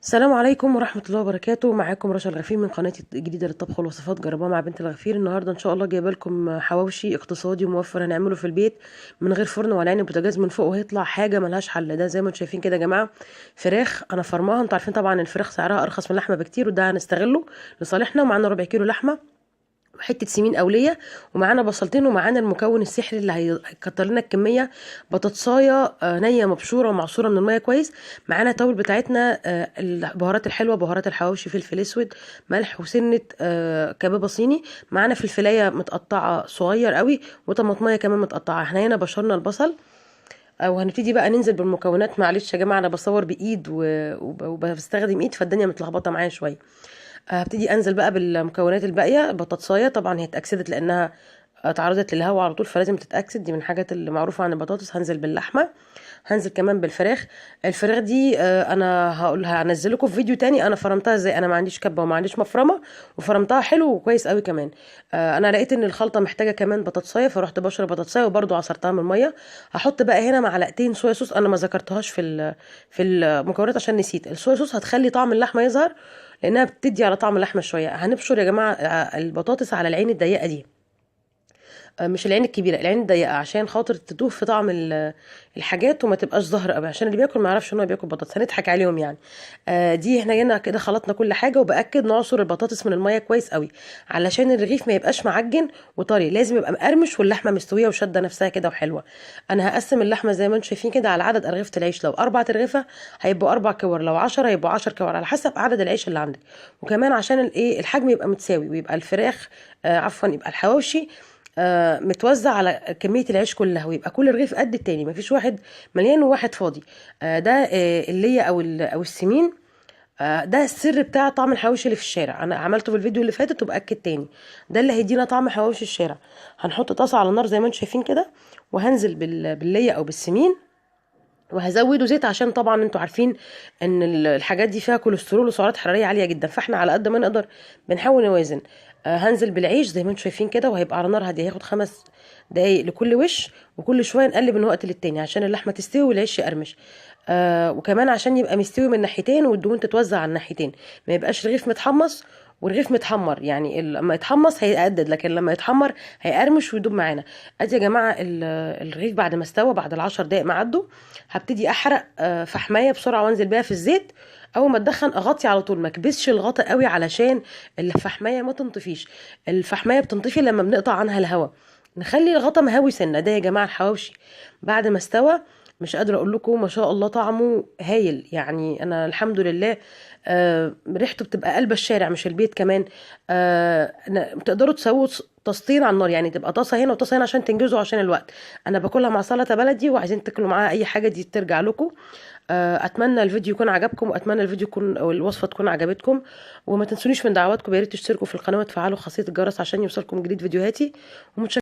السلام عليكم ورحمة الله وبركاته. معاكم رشا الغفير من قناتي الجديدة للطبخ والوصفات جربوها مع بنت الغفير. النهاردة ان شاء الله جايبه لكم حواوشي اقتصادي وموفر هنعمله في البيت من غير فرن ولا عين بوتاجاز من فوق، وهيطلع حاجة ملهاش حل. ده زي ما انتم شايفين كده يا جماعة، فراخ انا فرماها. انتوا عارفين طبعا الفراخ سعرها ارخص من اللحمة بكتير، وده هنستغله لصالحنا. ومعانا ربع كيلو لحمة وحته سمين اوليه، ومعانا بصلتين، ومعانا المكون السحري اللي هيكتر لنا الكميه، بطاطسايه نيه مبشوره ومعصوره من الميه كويس. معانا التوابل بتاعتنا، البهارات الحلوه، بهارات الحواوشي، فلفل اسود، ملح، وسنه كبابه صيني. معانا فلفلايه متقطعه صغير قوي، وطماطميه كمان متقطعه. احنا هنا بشرنا البصل، وهنبتدي بقى ننزل بالمكونات. معلش يا جماعه انا بصور بايد وبستخدم ايد، فالدنيا متلخبطه معايا شويه. هبتدي انزل بقى بالمكونات الباقيه. البطاطسايه طبعا هي اتاكسدت لانها اتعرضت للهواء على طول، فلازم تتاكسد، دي من الحاجات اللي معروفه عن البطاطس. هنزل باللحمه، هنزل كمان بالفراخ. الفراخ دي انا هنزل لكم في فيديو تاني انا فرمتها ازاي. انا ما عنديش كبه وما عنديش مفرمه، وفرمتها حلو وكويس قوي كمان. انا لقيت ان الخلطه محتاجه كمان بطاطسايه، فرحت بشر بطاطسايه وبرده عصرتها من الميه. هحط بقى هنا معلقتين صويا صوص، انا ما ذكرتهاش في المكونات عشان نسيت. الصويا صوص هتخلي طعم اللحمه يظهر، لانها بتدي على طعم اللحمه شويه. هنبشر يا جماعه البطاطس على العين الضيقه دي، مش العين الكبيره، العين الضيقه، عشان خاطر تدوب في طعم الحاجات وما تبقاش ظاهره قوي، عشان اللي بياكل ما يعرفش ان هو بياكل بطاطس، هنضحك عليهم يعني. دي احنا هنا كده خلطنا كل حاجه، وباكد نعصر البطاطس من الميه كويس قوي، علشان الرغيف ما يبقاش معجن وطري، لازم يبقى مقرمش واللحمه مستويه وشاده نفسها كده وحلوه. انا هقسم اللحمه زي ما انتم شايفين كده على عدد ارغفه العيش. لو 4 ارغفه هيبقوا 4 كور، لو 10 هيبقوا 10 كور، على حسب عدد العيش اللي عندك. وكمان عشان الايه الحجم يبقى متساوي، ويبقى الفراخ عفوا يبقى الحواوشي متوزع على كمية العيش كلها، ويبقى كل رغيف قد التاني، مفيش واحد مليان وواحد فاضي. ده اللي او السمين. ده السر بتاع طعم الحواوشي اللي في الشارع. انا عملته في الفيديو اللي فاتت وباكد تاني، ده اللي هيدينا طعم حواوشي الشارع. هنحط طاسه على النار زي ما انتم شايفين كده، وهنزل بالليه او بالسمين، وهزوده زيت، عشان طبعا انتوا عارفين ان الحاجات دي فيها كوليسترول وسعرات حراريه عاليه جدا، فاحنا على قد ما نقدر بنحاول نوازن. هنزل بالعيش زي ما انتوا شايفين كده، وهيبقى على نار هاديه، هياخد 5 دقايق لكل وش، وكل شويه نقلب من وقت للتاني عشان اللحمه تستوي والعيش يقرمش. وكمان عشان يبقى مستوي من ناحيتين والدهون تتوزع على الناحيتين، ما يبقاش رغيف متحمص ورغيف متحمر. يعني لما يتحمص هيقدد، لكن لما يتحمر هيقرمش ويدوب معانا. ادي يا جماعه الرغيف بعد ما استوى، بعد ال10 دقايق ما عدوا، هبتدي احرق فحمايه بسرعه وانزل بيها في الزيت. اول ما تدخن اغطي على طول، ما كبسش الغطا قوي علشان الفحمايه ما تنطفيش. الفحمايه بتنطفي لما بنقطع عنها الهواء. نخلي الغطا مهوي سنه. ده يا جماعه الحواوشي بعد ما استوى، مش قادره اقول لكم ما شاء الله طعمه هايل. يعني انا الحمد لله، ريحته بتبقى قلب الشارع مش البيت كمان. تقدروا تسووا طاستين على النار، يعني تبقى طاسه هنا وطاسه هنا عشان تنجزوا عشان الوقت. انا باكلها مع سلطه بلدي، وعايزين تاكلوا معاها اي حاجه دي ترجع لكم. اتمنى الفيديو يكون عجبكم، واتمنى الفيديو يكون او الوصفه تكون عجبتكم. وما تنسونيش من دعواتكم، يا ريت تشتركوا في القناه وتفعلوا خاصيه الجرس عشان يوصلكم جديد فيديوهاتي. ومتشكرة